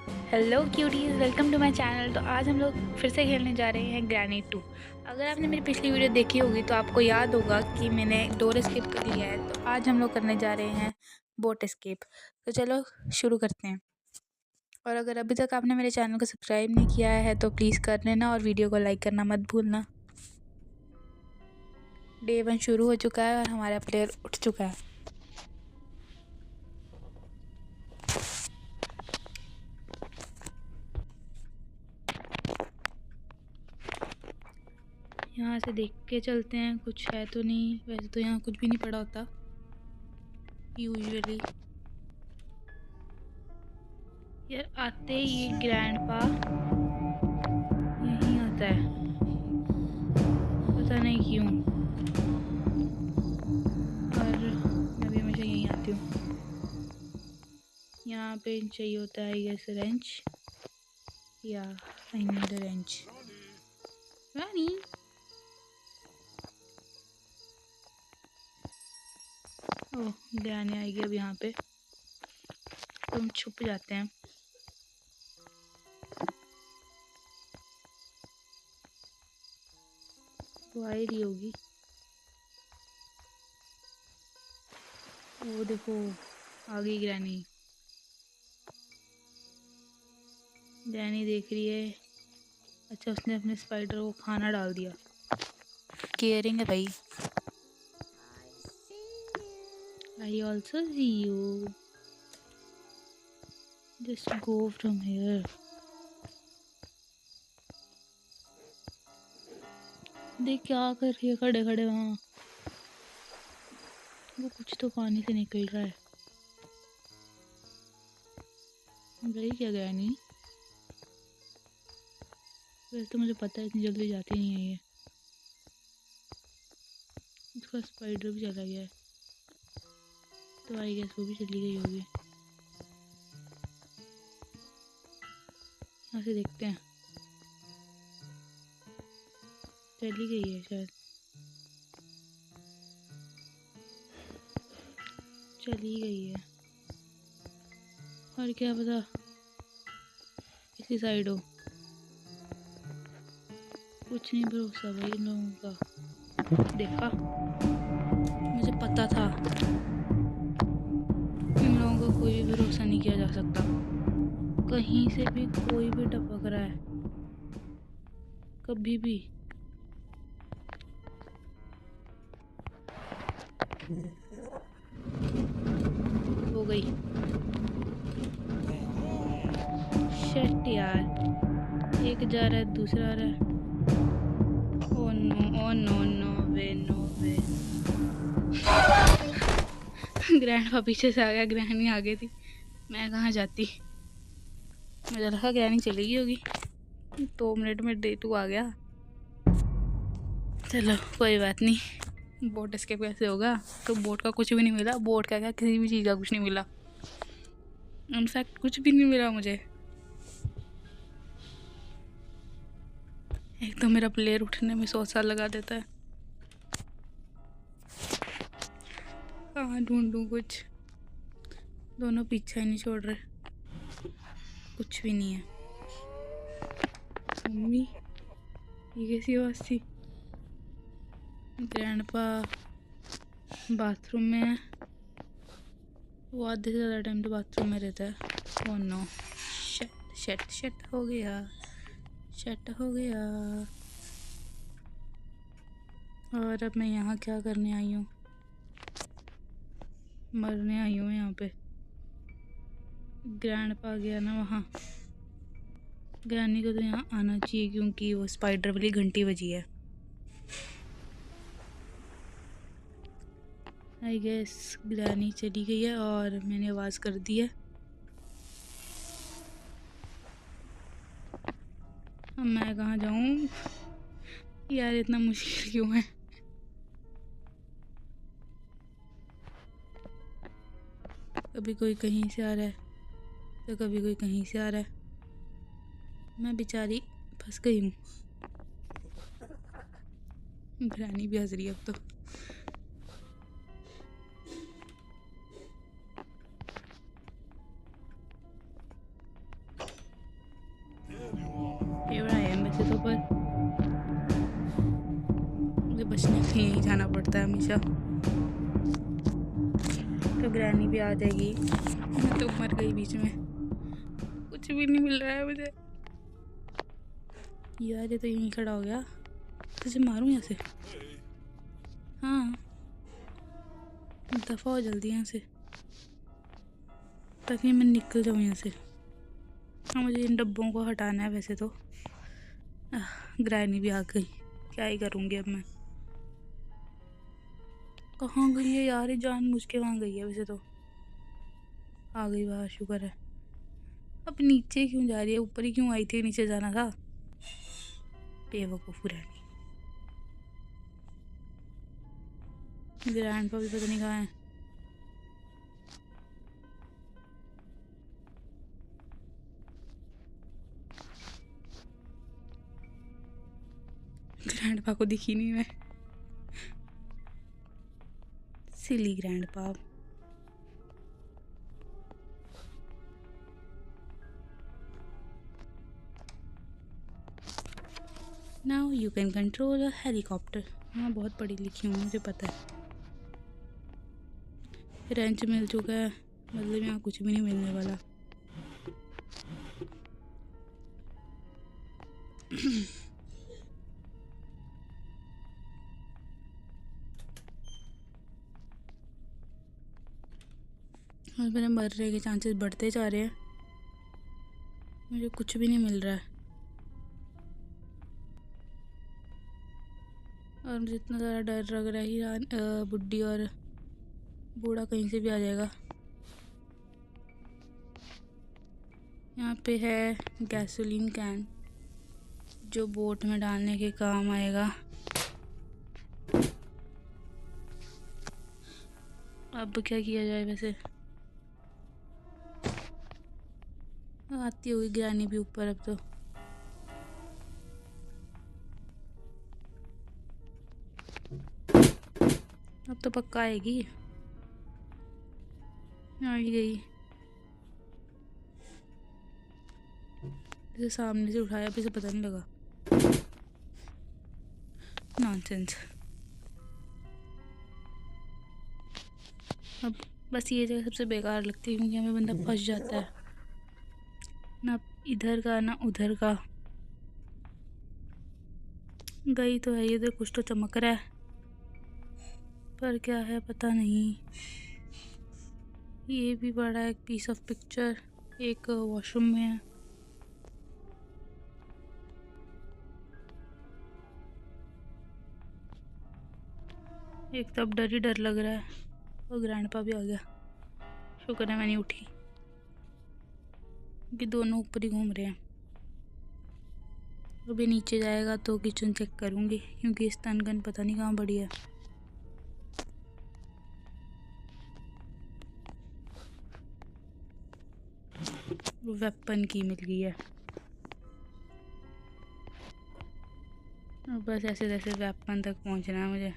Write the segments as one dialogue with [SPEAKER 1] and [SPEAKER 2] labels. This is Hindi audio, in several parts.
[SPEAKER 1] Hello cuties, welcome to my channel. तो आज हम लोग फिर से खेलने जा रहे हैं ग्रैनी 2। अगर आपने मेरी पिछली वीडियो देखी होगी तो आपको याद होगा कि मैंने डोर एस्केप कर लिया है। तो आज हम लोग करने जा रहे हैं बोट एस्केप। तो चलो शुरू करते हैं। और अगर अभी तक आपने मेरे चैनल को सब्सक्राइब नहीं किया है तो प्लीज़ कर लेना और वीडियो को लाइक करना मत भूलना। डे 1 शुरू हो चुका है और हमारा प्लेयर उठ चुका है। यहाँ से देख के चलते हैं, कुछ है तो नहीं। वैसे तो यहाँ कुछ भी नहीं पड़ा होता यूजुअली। यार आते ही ये ग्रैंडपा यहीं आता है, पता नहीं क्यों। और मैं भी हमेशा यहीं आती हूँ। यहाँ पे चाहिए होता है ये रेंच, या आई नीड अ रेंच। रानी ओह, ग्रैनी आएगी अब यहाँ पे, तो हम छुप जाते हैं। वो आ ही रही होगी। वो देखो आ गई ग्रैनी। ग्रैनी देख रही है। अच्छा, उसने अपने स्पाइडर को खाना डाल दिया। केयरिंग है भाई। I also see you, just go from here. देख क्या कर रही है खड़े खड़े वहाँ। वो कुछ तो पानी से निकल रहा है भाई। क्या ग्रैनी, वैसे तो मुझे पता है इतनी जल्दी जाती नहीं है ये। उसका स्पाइडर भी चला गया है, तो आई गेस वो भी चली गई होगी। यहाँ से देखते हैं। चली गई है शायद, चली गई है। और क्या पता इसी साइड हो। कुछ नहीं भरोसा भाई इन लोगों का। देखा, मुझे पता था इन लोगों का कोई भी भरोसा नहीं किया जा सकता। कहीं से भी कोई भी टपक रहा है कभी भी। हो गई। शिट यार, एक जा रहा है दूसरा आ रहा है। Oh no oh no, no way no way. Grandpa पीछे से आ गया, ग्रैनी आ गई थी। मैं कहाँ जाती, मुझे लगा ग्रैनी चली गई होगी। 2 मिनट में डे 2 आ गया। चलो कोई बात नहीं। बोट एस्केप कैसे होगा? तो बोट का कुछ भी नहीं मिला। बोट का क्या, किसी भी चीज़ का कुछ नहीं मिला। इनफैक्ट कुछ भी नहीं मिला मुझे। एक तो मेरा प्लेयर उठने में 100 साल लगा देता है। कहाँ ढूंढूं कुछ, दोनों पीछा ही नहीं छोड़ रहे। कुछ भी नहीं है। मम्मी ये कैसी आवाज़ थी? ग्रैंडपा बाथरूम में है। वो आधे से ज़्यादा टाइम तो बाथरूम में रहता है। Oh no, shut shut shut हो गया, शट हो गया। और अब मैं यहाँ क्या करने आई हूँ? मरने आई हूँ यहाँ पे। ग्रैंडपा गया ना वहाँ। ग्रैनी को तो यहाँ आना चाहिए क्योंकि वो स्पाइडर वाली घंटी बजी है। आई गेस ग्रैनी चली गई है और मैंने आवाज़ कर दी है। अब मैं कहाँ जाऊँ यार, इतना मुश्किल क्यों है? कभी कोई कहीं से आ रहा है तो कभी कोई कहीं से आ रहा है। मैं बेचारी फंस गई हूँ। ग्रैनी भी हंस रही है अब तो। यहीं जाना पड़ता है हमेशा। तो ग्रैनी भी आ जाएगी। मैं तो मर गई बीच में, कुछ भी नहीं मिल रहा है मुझे। यार ये तो यहीं खड़ा हो गया, तुझे मारूं यहाँ से? हाँ दफ़ा हो जल्दी यहाँ से, ताकि मैं निकल जाऊँ यहाँ से। हाँ मुझे इन डब्बों को हटाना है वैसे तो। ग्रैनी भी आ गई, क्या ही करूँगी अब मैं। कहाँ गई है यार, ये जानबूझ के वहाँ गई है वैसे तो। आ गई बाहर, शुक्र है। अब नीचे क्यों जा रही है, ऊपर ही क्यों आई थी, नीचे जाना था। बेवकूफ़ ग्रैनी। ग्रैंडपा भी पता नहीं कहाँ है। ग्रैंडपा को दिखी नहीं मैं। Silly grandpa. Now you can control a helicopter. हाँ बहुत पढ़ी लिखी हूँ, मुझे पता है। रेंच मिल चुका है, मतलब यहाँ कुछ भी नहीं मिलने वाला। और मेरे मरने के चांसेस बढ़ते जा रहे हैं, मुझे कुछ भी नहीं मिल रहा है। और मुझे इतना ज़्यादा डर लग रहा है कि बुड्ढी और बूढ़ा कहीं से भी आ जाएगा। यहाँ पे है गैसोलीन कैन, जो बोट में डालने के काम आएगा। अब क्या किया जाए वैसे? आती होगी ग्रैनी भी ऊपर अब तो। अब तो पक्का आएगी। आ ही गई। इसे सामने से उठाया भी, इसे पता नहीं लगा। नॉनसेंस। अब बस ये जगह सबसे बेकार लगती है, क्योंकि हमें बंदा फंस जाता है, ना इधर का ना उधर का। गई तो है, इधर कुछ तो चमक रहा है, पर क्या है पता नहीं। ये भी बड़ा एक पीस ऑफ पिक्चर, एक वॉशरूम में है। एक तो अब डर ही डर लग रहा है। और ग्रैंडपा भी आ गया, शुक्र है मैं नहीं उठी, क्योंकि दोनों ऊपर ही घूम रहे हैं। अभी नीचे जाएगा तो किचन चेक करूँगी, क्योंकि स्टन गन पता नहीं कहाँ पड़ी है। वेपन की मिल गई है। और बस ऐसे जैसे वेपन तक पहुंचना है मुझे,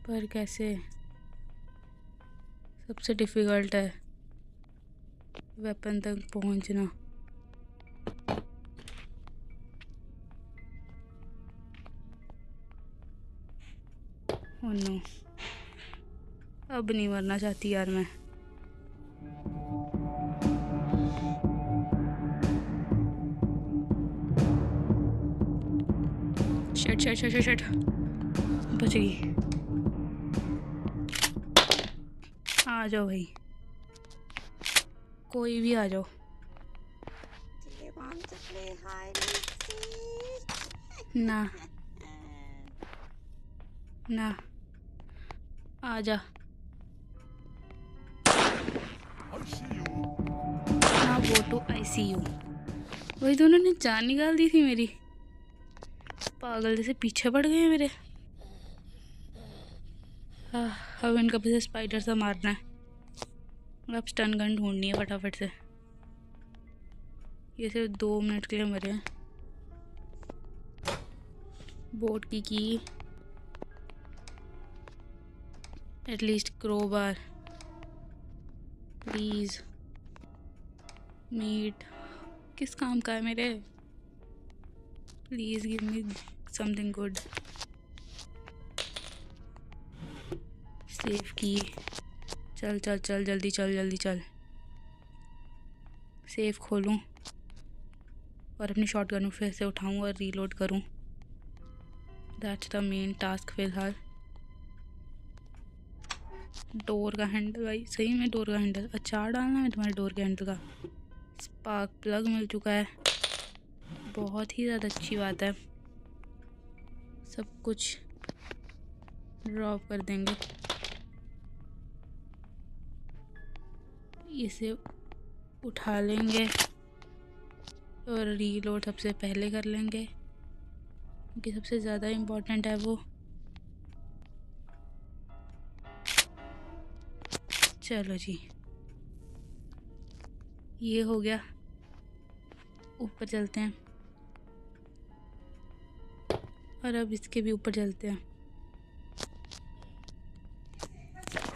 [SPEAKER 1] पर कैसे? सबसे डिफ़िकल्ट है वेपन तक पहुंचना। ओह नो, अब नहीं मरना चाहती यार मैं। शट शट शट शट, बच गई। आ जाओ भाई, कोई भी आ जाओ। ना ना, आ जा ना, गो टू ICU। वही दोनों ने जान निकाल दी थी मेरी, पागल जैसे पीछे पड़ गए मेरे। अब इनका बस स्पाइडर सा मारना है। अब स्टन गन ढूंढनी है फटाफट से। ये सिर्फ 2 मिनट के लिए मरे हैं। बोट की एटलीस्ट क्रोबार प्लीज़। मीट किस काम का है मेरे? Please give me something good. Save की। चल चल चल, जल्दी चल, जल्दी चल। सेव खोलूं और अपनी शॉटगन फिर से उठाऊं और रीलोड करूं। दैट्स द मेन टास्क फिलहाल। डोर का हैंडल, भाई सही में डोर का हैंडल। अचार डालना है तुम्हारे डोर के हैंडल का। स्पार्क प्लग मिल चुका है, बहुत ही ज़्यादा अच्छी बात है। सब कुछ ड्रॉप कर देंगे, इसे उठा लेंगे और रीलोड सबसे पहले कर लेंगे क्योंकि सबसे ज़्यादा इम्पोर्टेंट है वो। चलो जी, ये हो गया। ऊपर चलते हैं और अब इसके भी ऊपर चलते हैं।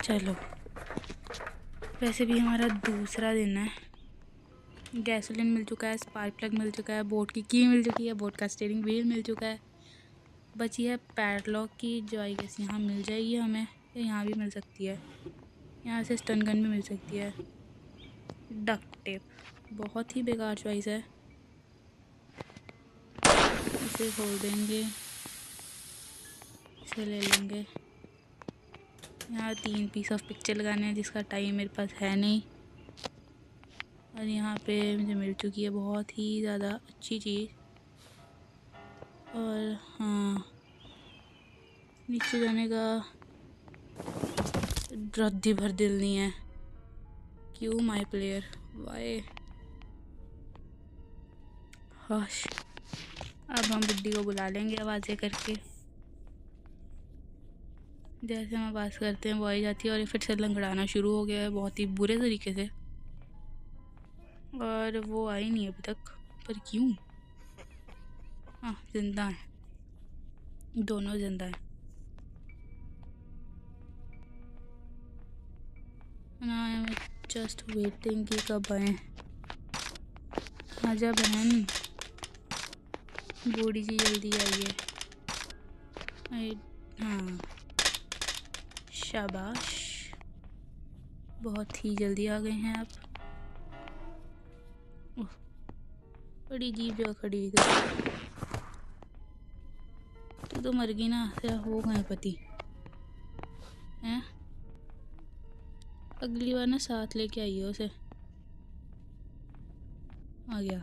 [SPEAKER 1] चलो, वैसे भी हमारा दूसरा दिन है। गैसोलीन मिल चुका है, स्पार्क प्लग मिल चुका है, बोट की की मिल चुकी है, बोट का स्टीयरिंग व्हील मिल चुका है। बची है पैडलॉक की, जो आई गेस यहाँ मिल जाएगी हमें, या यहाँ भी मिल सकती है। यहाँ से स्टन गन भी मिल सकती है। डक्ट टेप बहुत ही बेकार चॉइस है, इसे खोल देंगे, इसे ले लेंगे। यहाँ 3 पीस ऑफ पिक्चर लगाने हैं जिसका टाइम मेरे पास है नहीं। और यहाँ पे मुझे मिल चुकी है बहुत ही ज़्यादा अच्छी चीज़। और हाँ, नीचे जाने का रद्दी भर दिल नहीं है। क्यों माय प्लेयर, वाई? हश, अब हम बुड्ढी को बुला लेंगे आवाज़ें करके। जैसे हम आवाज़ करते हैं वो आई जाती है और ये फिर से लंगड़ाना शुरू हो गया है बहुत ही बुरे तरीके से। और वो आई नहीं अभी तक, पर क्यों? हाँ, जिंदा है, दोनों जिंदा हैं। आई एम जस्ट वेटिंग कि कब आए। आजा बहन, बूढ़ी जी जल्दी आइए। हाँ, शाबाश, बहुत ही जल्दी आ गए हैं आप। बड़ी जीप जगह खड़ी हुई थी। तू तो मर गई ना, तेरा हो गए पति हैं। अगली बार ना साथ लेके आइए उसे। आ गया,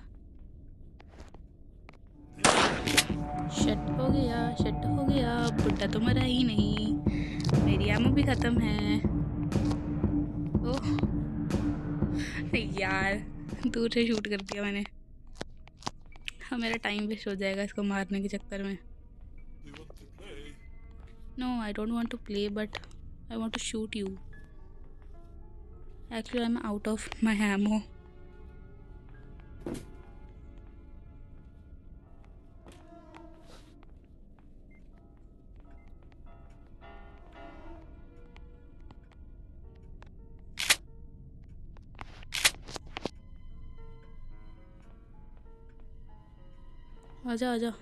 [SPEAKER 1] शट हो गया, शट हो गया। बुड्ढा तो मरा ही नहीं, मेरी आमो भी ख़त्म है। ओह यार, दूर से शूट कर दिया मैंने। हाँ, मेरा टाइम वेस्ट हो जाएगा इसको मारने के चक्कर में। No, I don't want to play but I want to shoot you. Actually I am out of my ammo. आजा आजा,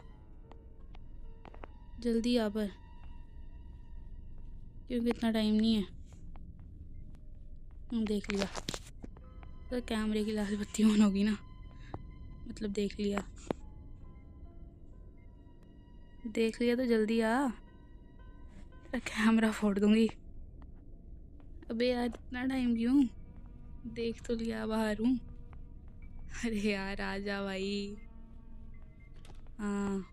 [SPEAKER 1] जल्दी आ, पर क्योंकि इतना टाइम नहीं है। देख लिया तो कैमरे की लाल बत्ती ऑन होगी ना, मतलब देख लिया। देख लिया तो जल्दी आ, तेरा कैमरा फोड़ दूंगी। अबे यार, इतना टाइम क्यों? देख तो लिया, बाहर हूँ। अरे यार आजा भाई। हाँ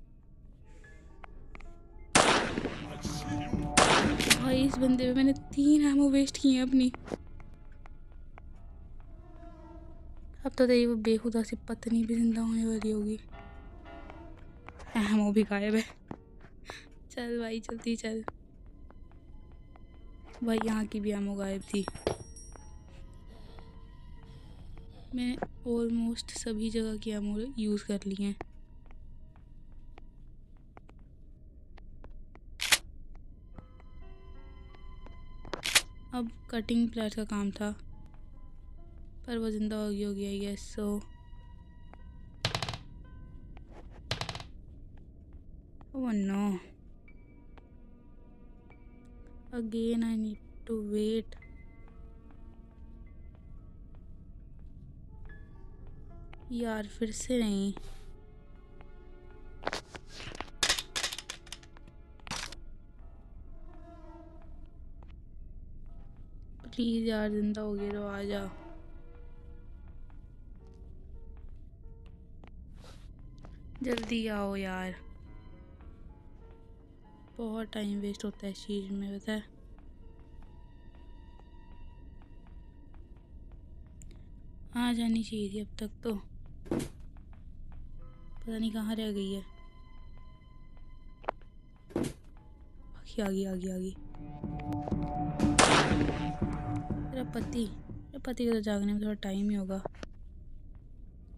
[SPEAKER 1] भाई, इस बंदे पे मैंने 3 एमो वेस्ट किए हैं अपनी। अब तो तेरी वो बेखुदा सी पत्नी भी जिंदा होने वाली होगी। एमो भी गायब है। चल भाई जल्दी चल। भाई यहाँ की भी एमो गायब थी। मैं ऑलमोस्ट सभी जगह की एमो यूज़ कर ली हैं। अब कटिंग प्लेयर का काम था, पर वो ज़िंदा हो गई होगी I guess so. Oh no, again I need to wait. यार फिर से नहीं। प्लीज यार, जिंदा हो गया तो आ जा। जल्दी आओ यार, बहुत टाइम वेस्ट होता है इस चीज में, पता है। आ जानी चाहिए थी अब तक तो, पता नहीं कहाँ रह गई है। आ गई आ गई आ गई। तेरा पति को तो जागने में थोड़ा टाइम ही होगा।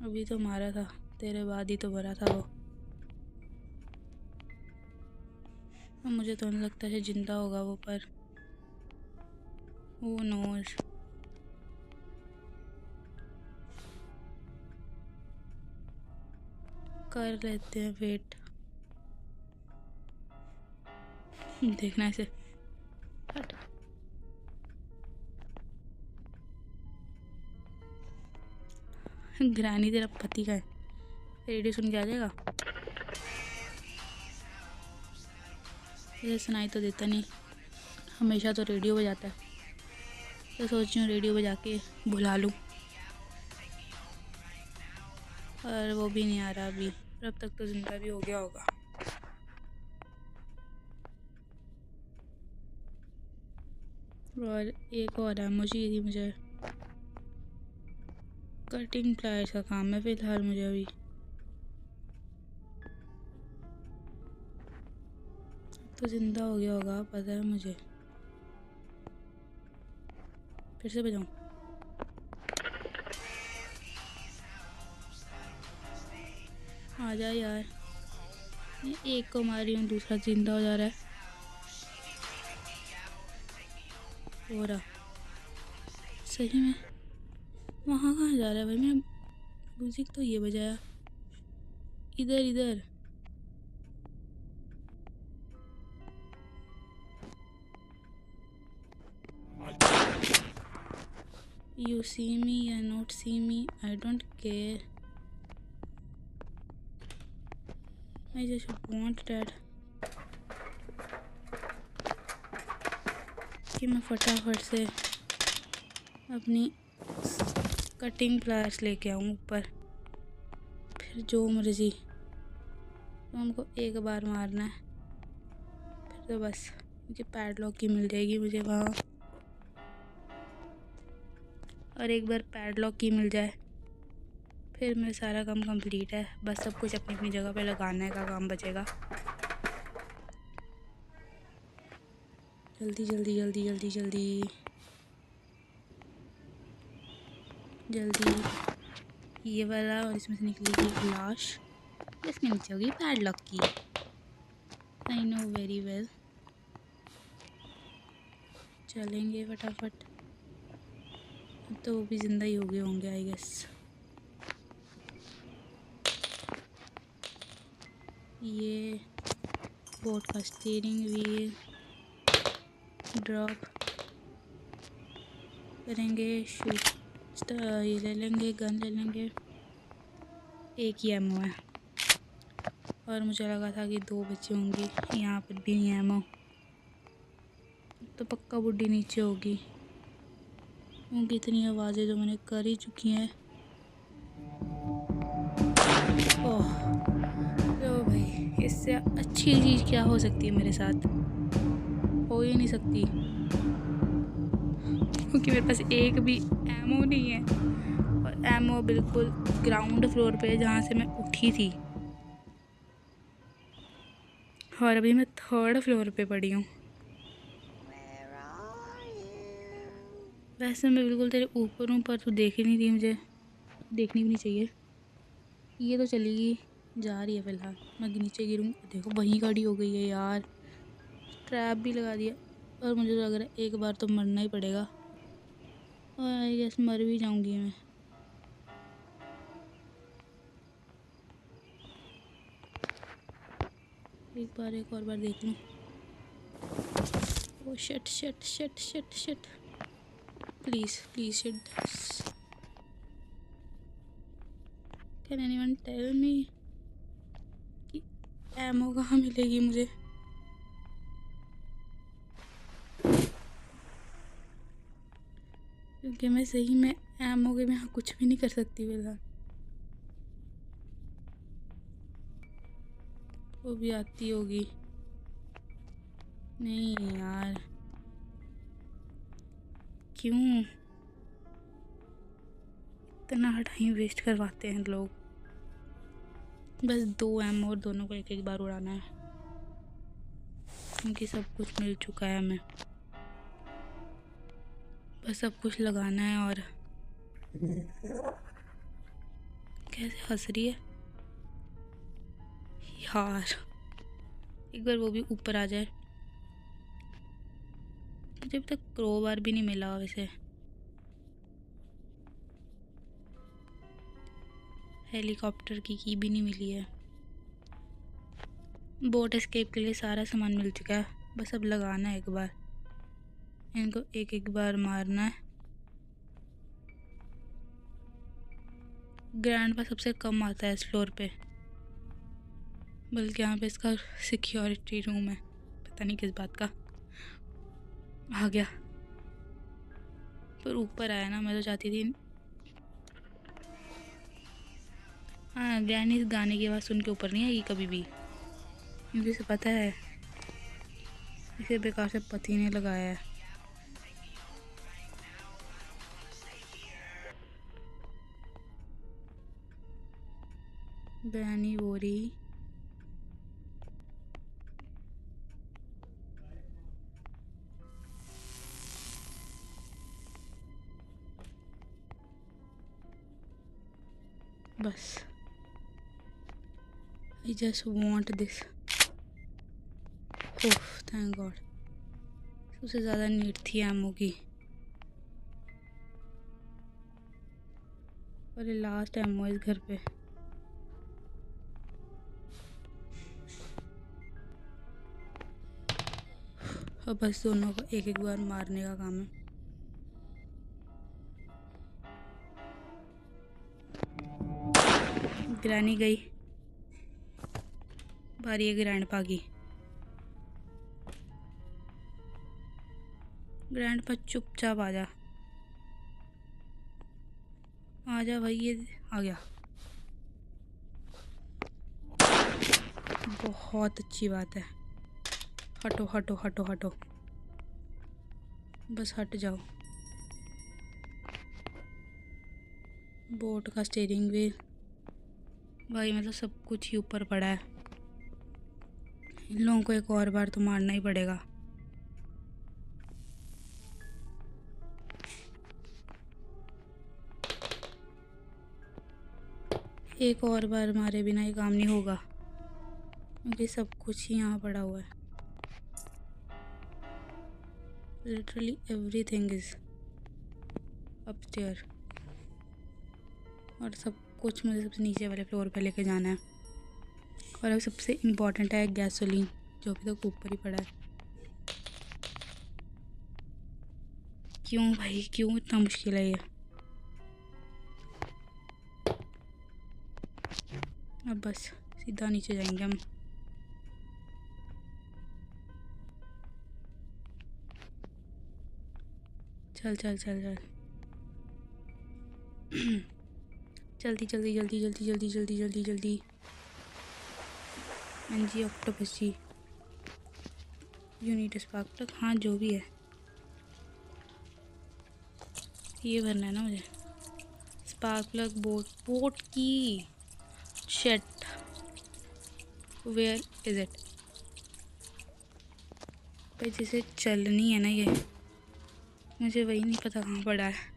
[SPEAKER 1] अभी तो मारा था, तेरे बाद ही तो मरा था वो। मुझे तो नहीं लगता है जिंदा होगा वो, पर वो नोज। कर लेते हैं वेट, देखना इसे। हट। ग्रानी तेरा पति का है, रेडियो सुन के आ जाएगा। ये सुनाई तो देता नहीं, हमेशा तो रेडियो बजाता है। तो सोच रही हूँ रेडियो बजा के बुला लूँ, पर वो भी नहीं आ रहा अभी। अब तक तो जिंदा भी हो गया होगा। और एक और एमो चाहिए थी मुझे। कटिंग प्लायर्स का काम है फिलहाल मुझे अभी। तो जिंदा हो गया होगा, पता है मुझे। फिर से बजाऊं? आ जा यार। मैं एक को मार रही हूँ, दूसरा जिंदा हो जा रहा है। हो रहा सही में। वहाँ कहाँ जा रहा है भाई? मैं म्यूजिक तो ये बजाया। इधर इधर। You see me or not see me, I don't care. I just want that कि मैं फटाफट से अपनी कटिंग प्लायर्स लेके आऊँ ऊपर। फिर जो मर्जी, तो हमको एक बार मारना है, फिर तो बस मुझे पैडलॉक की मिल जाएगी मुझे वहाँ। और एक बार पैडलॉक की मिल जाए फिर मेरा सारा काम कंप्लीट है। बस सब कुछ अपनी अपनी जगह पे लगाने का काम बचेगा। जल्दी जल्दी जल्दी जल्दी जल्दी जल्दी। ये वाला, और इसमें से निकलेगी लाश, इसके नीचे होगी पैडलॉक की। I know very well. चलेंगे फटाफट। अब तो वो भी ज़िंदा ही हो गए होंगे आई गेस। ये बोट का स्टीयरिंग व्हील ड्रॉप करेंगे। शूट ये ले लेंगे, गन ले लेंगे। एक ही एमओ है, और मुझे लगा था कि 2 बच्चे होंगी। यहाँ पर भी नहीं एमओ, तो पक्का बुड्ढी नीचे होगी। उनकी इतनी आवाज़ें जो मैंने कर ही चुकी हैं। ओह तो भाई, इससे अच्छी चीज़ क्या हो सकती है मेरे साथ? हो ही नहीं सकती, क्योंकि मेरे पास एक भी एमओ नहीं है। और एमओ बिल्कुल ग्राउंड फ्लोर पे जहाँ से मैं उठी थी, और अभी मैं 3rd फ्लोर पे पड़ी हूँ। वैसे मैं बिल्कुल तेरे ऊपर हूँ, पर तू देख ही नहीं रही। मुझे देखनी भी नहीं चाहिए। ये तो चलेगी, जा रही है फिलहाल। मैं नीचे गिरूँ, देखो वहीं खड़ी हो गई है यार। ट्रैप भी लगा दिया, और मुझे लग रहा है एक बार तो मरना ही पड़ेगा। और आई गेस मर भी जाऊंगी मैं। एक और बार देख लूँ। Oh shit, shit, shit, shit, shit. Please, please shoot this. Can anyone tell me कि एमो कहाँ मिलेगी मुझे? क्योंकि मैं सही में एमो के बिना कुछ भी नहीं कर सकती फिलहाल। वो भी आती होगी। नहीं यार, क्यों इतना टाइम वेस्ट करवाते हैं लोग। बस 2 एमो और दोनों को एक एक बार उड़ाना है, क्योंकि सब कुछ मिल चुका है हमें। बस सब कुछ लगाना है। और कैसे हंस रही है यार, एक बार वो भी ऊपर आ जाए। मुझे अभी तक क्रोबार भी नहीं मिला वैसे। हेलीकॉप्टर की भी नहीं मिली है। बोट एस्केप के लिए सारा सामान मिल चुका है, बस अब लगाना है एक बार। इनको एक एक बार मारना है। ग्रैंडपा सबसे कम आता है इस फ्लोर पे, बल्कि यहाँ पे इसका सिक्योरिटी रूम है, पता नहीं किस बात का। आ गया, पर ऊपर आया ना। मैं तो चाहती थी। हाँ, ग्रैनी इस गाने की आवाज़ सुन के ऊपर नहीं आएगी कभी भी, क्योंकि इसे पता है इसे बेकार से पति ने लगाया है। ग्रैनी वो रही। बस I just want this. Oh thank God. सबसे ज़्यादा नीड थी एमो की, और ये लास्ट एमो इस घर पे। अब बस दोनों को एक एक बार मारने का काम है। ग्रैनी गई, बारी है ग्रैंडपा की। ग्रैंडपा चुपचाप आजा, आजा भाई। ये आ गया, बहुत अच्छी बात है। हटो हटो हटो हटो, बस हट जाओ। बोट का स्टीयरिंग व्हील भाई, मतलब सब कुछ ही ऊपर पड़ा है। इन लोगों को एक और बार तो मारना ही पड़ेगा। एक और बार मारे बिना ये काम नहीं होगा, क्योंकि सब कुछ ही यहाँ पड़ा हुआ है। लिटरली एवरीथिंग इज अपस्टेयर, और सब कुछ मुझे सबसे नीचे वाले फ्लोर पे लेके जाना है। और अब सबसे इम्पोर्टेंट है गैसोलीन, जो अभी तक ऊपर ही पड़ा है। क्यों भाई, क्यों इतना मुश्किल है ये? अब बस सीधा नीचे जाएंगे हम। चल चल चल चल जल्दी जल्दी जल्दी जल्दी जल्दी जल्दी जल्दी जल्दी। हाँ जी ऑक्टोपस जी, यूनिट स्पार्क। हाँ जो भी है, ये भरना है ना मुझे। स्पार्क प्लग बोट की। शेट, वेयर इज इट? भाई जिसे चलनी है ना ये, मुझे वही नहीं पता कहाँ पड़ा है।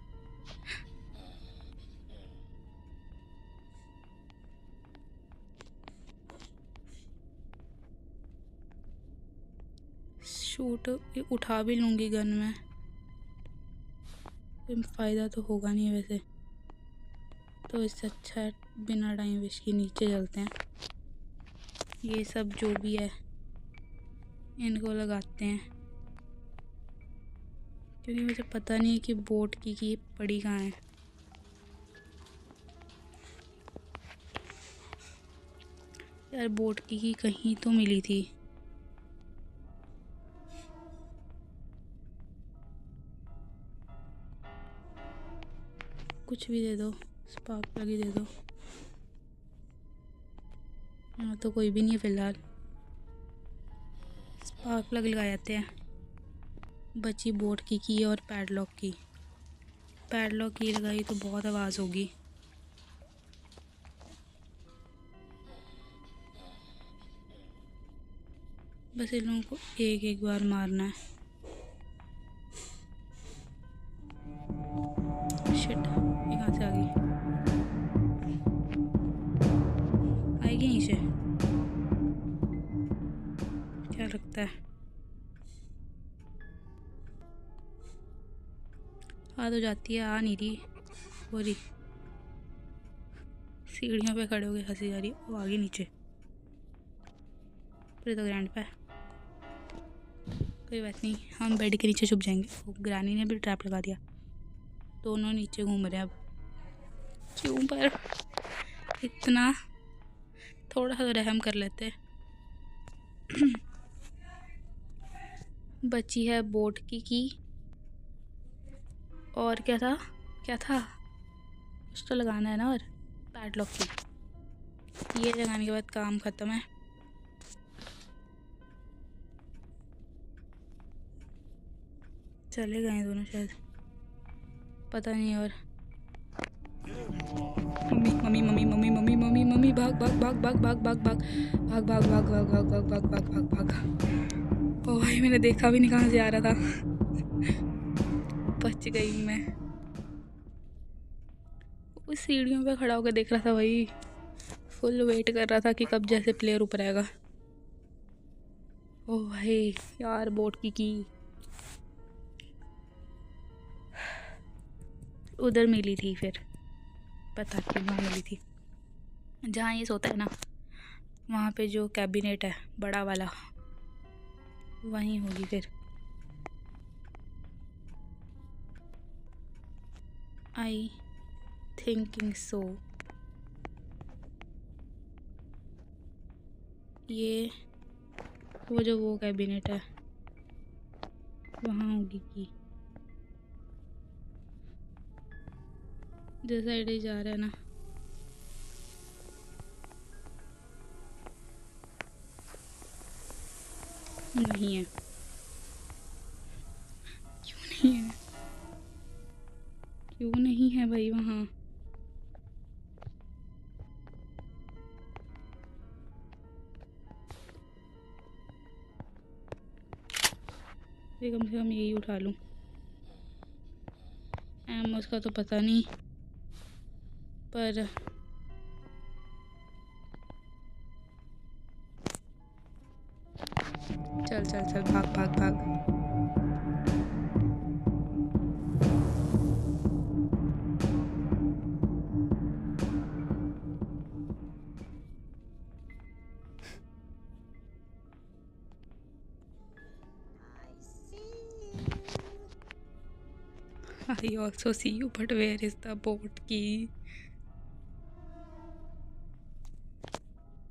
[SPEAKER 1] शूट उठा भी लूँगी गन में, फ़ायदा तो होगा नहीं वैसे, तो इससे अच्छा है बिना टाइम वेस्ट के नीचे चलते हैं। ये सब जो भी है इनको लगाते हैं। क्योंकि मुझे पता नहीं है कि बोट की पड़ी कहाँ है। यार बोट की कहीं तो मिली थी। कुछ भी दे दो, स्पार्क प्लग ही दे दो। यहाँ तो कोई भी नहीं है फिलहाल। स्पार्क प्लग लगा जाते हैं। बची बोट की और पैडलॉक की। पैडलॉक की लगाई तो बहुत आवाज़ होगी। बस इन लोगों को एक एक बार मारना है। शिट, ये कहाँ से आ गई? आएगी नीचे क्या लगता है? आ तो जाती है, आ नहीं रही। हो रही सीढ़ियों पे खड़े हो गए, हंसी जा रही है। वो आ गई नीचे। फिर तो ग्रैंड पे कोई बात नहीं, हम बेड के नीचे छुप जाएंगे। वो ग्रानी ने भी ट्रैप लगा दिया। दोनों नीचे घूम रहे हैं अब। क्यों पर इतना? थोड़ा सा रहम कर लेते। बची है बोट की और क्या था? कुछ तो लगाना है ना। और पैडलॉक की ये लगाने के बाद काम ख़त्म है। चले गए दोनों शायद, पता नहीं। और mummy mummy mummy mummy mummy mummy mummy भाग भाग भाग भाग भाग भाग भाग भाग भाग भाग भाग भाग भाग भाग भाग भाग भाग। ओ भाई, मैंने देखा भी नहीं कहाँ से आ रहा था। बच गई मैं। उस सीढ़ियों पे खड़ा होकर देख रहा था भाई। फुल वेट कर रहा था कि कब जैसे प्लेयर ऊपर आएगा। ओ भाई यार, बोट की उधर मिली थी। फिर पता क्यों वहाँ मिली थी? जहाँ ये सोता है ना, वहाँ पे जो कैबिनेट है बड़ा वाला, वहीं होगी फिर। I thinking so. ये वो कैबिनेट है, वहाँ होगी की। जिस साइड ही जा रहा है ना, नहीं है। क्यों नहीं है? क्यों नहीं है भाई वहाँ? ये कम से कम यही उठा लूँ। एमोस का तो पता नहीं, पर चल चल चल, भाग भाग भाग। I also see you, but where is the boat key?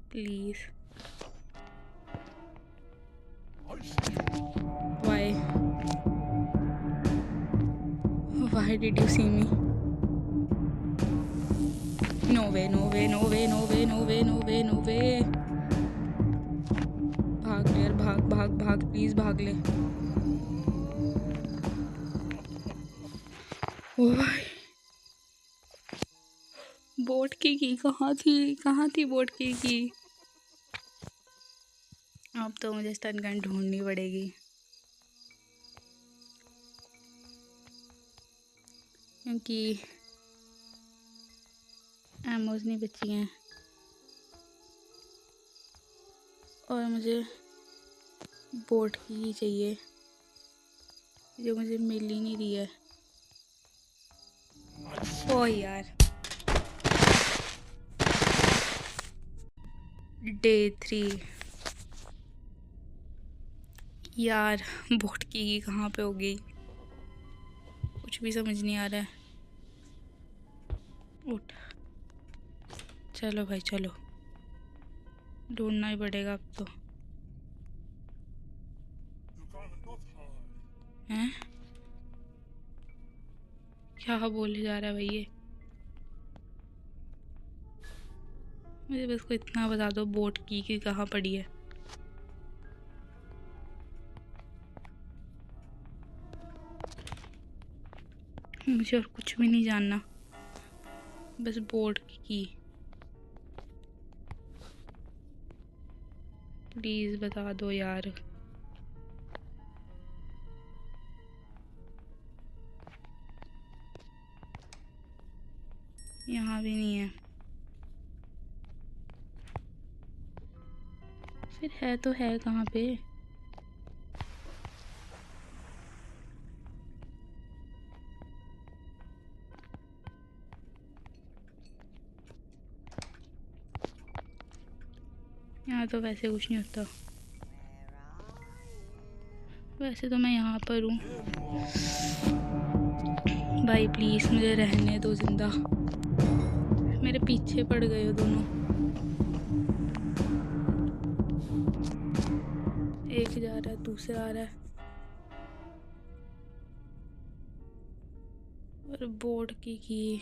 [SPEAKER 1] Please. Why? Why did you see me? No way, no way, no way, no way, no way, no way, no way. भाग ले यार, भाग भाग भाग, प्लीज भाग ले। ओ भाई, बोट की कहाँ थी बोट की? अब तो मुझे स्टन गन ढूंढनी पड़ेगी, क्योंकि एमोस नहीं बची हैं और मुझे बोट की ही चाहिए, जो मुझे मिल ही नहीं रही है। ओ यार, डे 3 यार, बोट की कहाँ पे हो गई? कुछ भी समझ नहीं आ रहा है। उठ, चलो भाई चलो, ढूंढना ही पड़ेगा अब तो। हैं? क्या बोले जा रहा है भाई ये? मुझे बस को इतना बता दो, बोट की कहाँ पड़ी है। मुझे और कुछ भी नहीं जानना, बस बोर्ड की प्लीज़ बता दो यार। यहाँ भी नहीं है, फिर है तो है कहाँ पे? यहाँ तो वैसे कुछ नहीं होता। वैसे तो मैं यहाँ पर हूँ भाई, प्लीज़ मुझे रहने दो जिंदा। मेरे पीछे पड़ गए हो दोनों, एक जा रहा है दूसरा आ रहा है। और बोर्ड की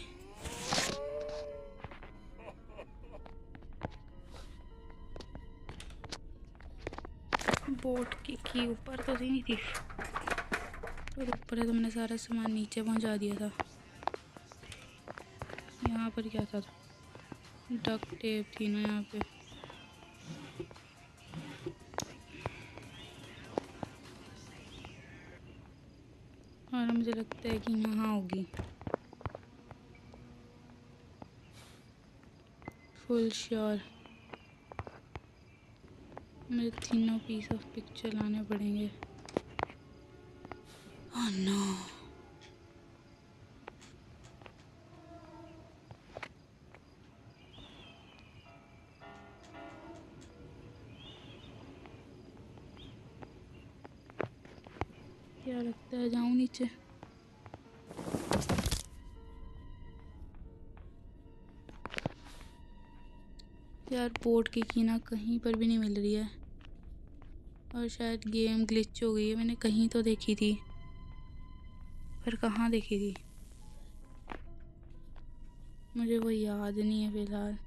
[SPEAKER 1] बोट की ऊपर तो नहीं थी, और ऊपर है तो मैंने सारा सामान नीचे पहुंचा दिया था। यहाँ पर क्या था? डक टेप थी ना यहाँ पे। और मुझे लगता है कि यहाँ होगी, फुल श्योर। मुझे तीनों पीस ऑफ पिक्चर लाने पड़ेंगे। ओह नो, क्या लगता है जाऊँ नीचे? यार बोर्ड की ना कहीं पर भी नहीं मिल रही है, और शायद गेम ग्लिच हो गई है। मैंने कहीं तो देखी थी, पर कहाँ देखी थी मुझे वो याद नहीं है फिलहाल।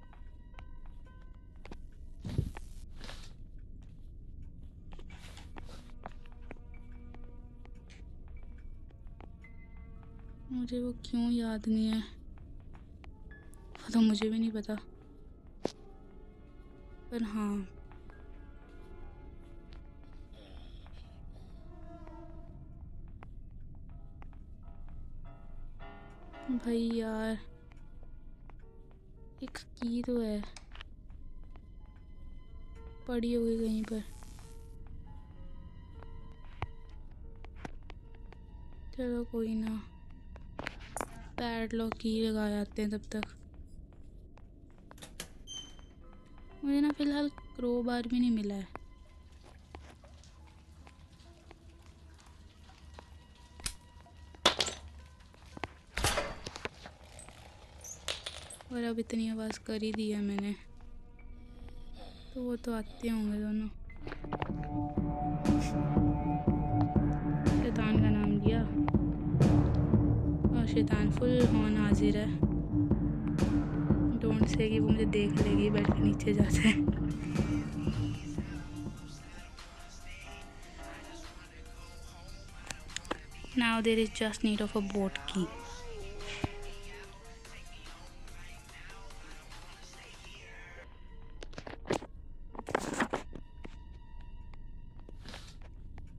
[SPEAKER 1] मुझे वो क्यों याद नहीं है, वो तो मुझे भी नहीं पता। पर हाँ, भाई यार एक की तो है, पड़ी होगी कहीं पर। चलो कोई ना, पैडलॉक की लगा आते हैं तब तक। मुझे ना फिलहाल क्रोबार भी नहीं मिला है। और अब इतनी आवाज़ कर ही दी है मैंने, तो वो तो आते होंगे दोनों। शैतान का नाम लिया, और शैतान फुल हॉर्न हाजिर है। डोंट से कि वो मुझे देख लेगी बैठ के नीचे जाते हैं। Now there is just need of a boat key.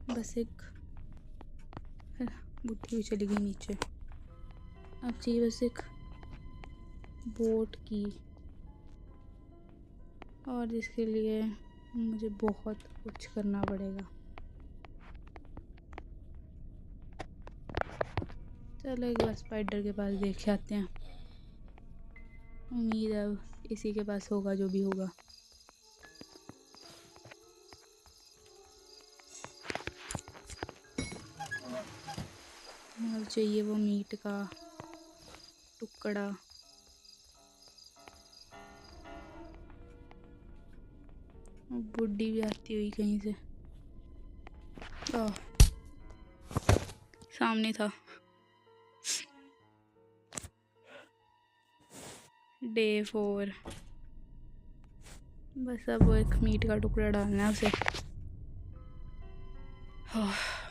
[SPEAKER 1] बस एक बुद्धि भी चली गई नीचे। अब चाहिए बस एक बोट की, और जिसके लिए मुझे बहुत कुछ करना पड़ेगा। चलो एक बार स्पाइडर के पास देख के आते हैं। उम्मीद है अब इसी के पास होगा जो भी होगा। चाहिए वो मीट का टुकड़ा। बुड्ढी भी आती हुई कहीं से। ओह, सामने था। डे 4। बस अब वो एक मीट का टुकड़ा डालना है उसे।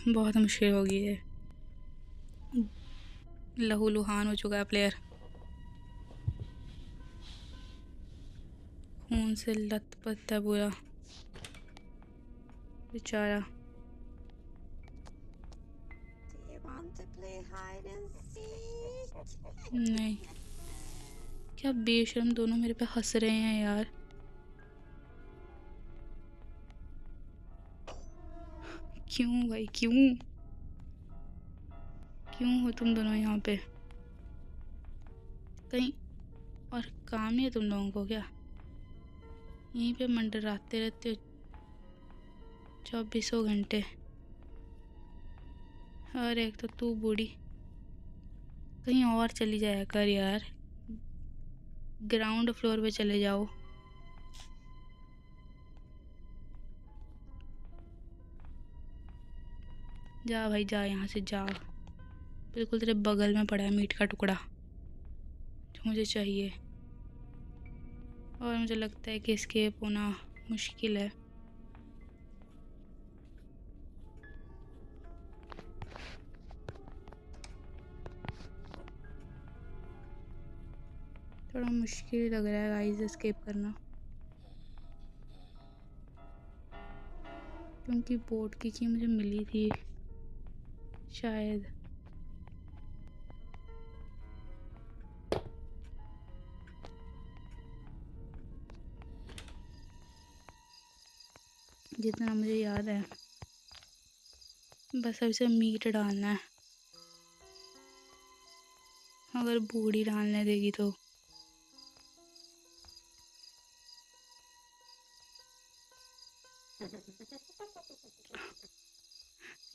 [SPEAKER 1] बहुत मुश्किल हो गई है। लहू लुहान हो चुका है प्लेयर, खून से लथपथ है पूरा बेचारा। नहीं, क्या बेशर्म दोनों मेरे पे हंस रहे हैं यार। क्यों भाई, क्यों क्यों हो तुम दोनों यहाँ पे? कहीं और काम नहीं है तुम लोगों को क्या? यहीं पे मंडराते रहते हो 24 घंटे। और एक तो तू बूढ़ी, कहीं और चली जाया कर यार, ग्राउंड फ्लोर पे चले जाओ। जा भाई जा, यहाँ से जा। बिल्कुल तेरे बगल में पड़ा है मीट का टुकड़ा जो मुझे चाहिए, और मुझे लगता है कि एस्केप होना मुश्किल है। थोड़ा मुश्किल लग रहा है गाइस एस्केप करना, क्योंकि बोट की मुझे मिली थी शायद। जितना मुझे याद है बस अब इसे मीट डालना है, अगर बूढ़ी डालने देगी तो।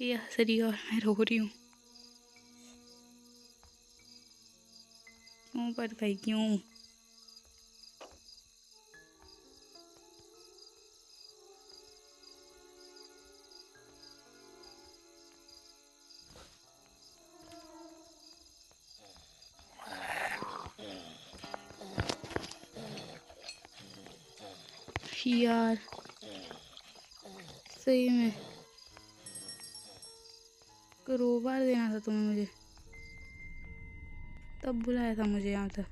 [SPEAKER 1] ये हंस रही है और मैं रो रही हूँ। क्यों पर भाई, क्यों? यार सही में क्रोबार देना था तुम्हें मुझे, तब बुलाया था मुझे यहाँ तक।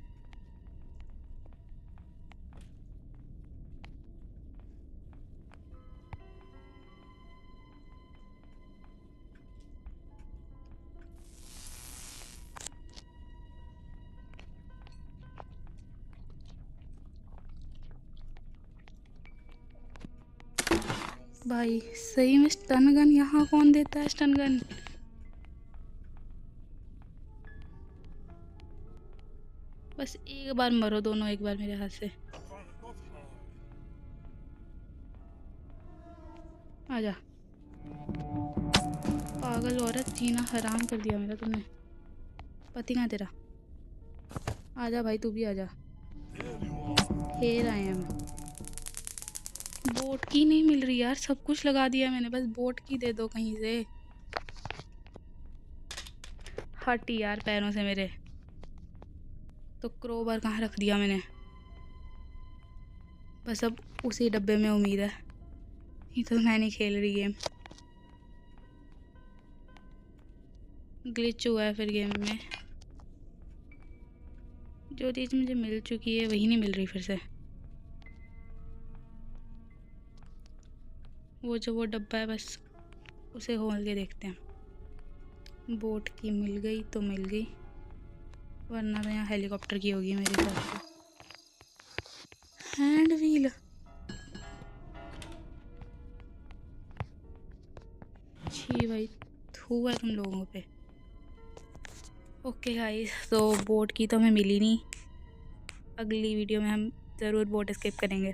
[SPEAKER 1] भाई सही में स्टन गन, यहाँ कौन देता है स्टन गन? बस एक बार मरो दोनों, एक बार मेरे हाथ से। आजा पागल औरत, जीना हराम कर दिया मेरा तुमने। पति कहाँ तेरा? आजा भाई, तू भी आजा। Here I am. बोट की नहीं मिल रही यार, सब कुछ लगा दिया मैंने, बस बोट की दे दो कहीं से। हट यार पैरों से मेरे। तो क्रोबार कहाँ रख दिया मैंने? बस अब उसी डब्बे में उम्मीद है। ये तो मैं नहीं खेल रही गेम, ग्लिच हुआ है फिर गेम में। जो चीज़ मुझे मिल चुकी है वही नहीं मिल रही फिर से। वो डब्बा है, बस उसे खोल के देखते हैं। बोट की मिल गई तो मिल गई, वरना तो यहाँ हेलीकॉप्टर की होगी मेरे हिसाब से। हैंड व्हील, छी भाई, थू है तुम लोगों पे। ओके गाइस, तो बोट की तो हमें मिली नहीं। अगली वीडियो में हम ज़रूर बोट एस्केप करेंगे।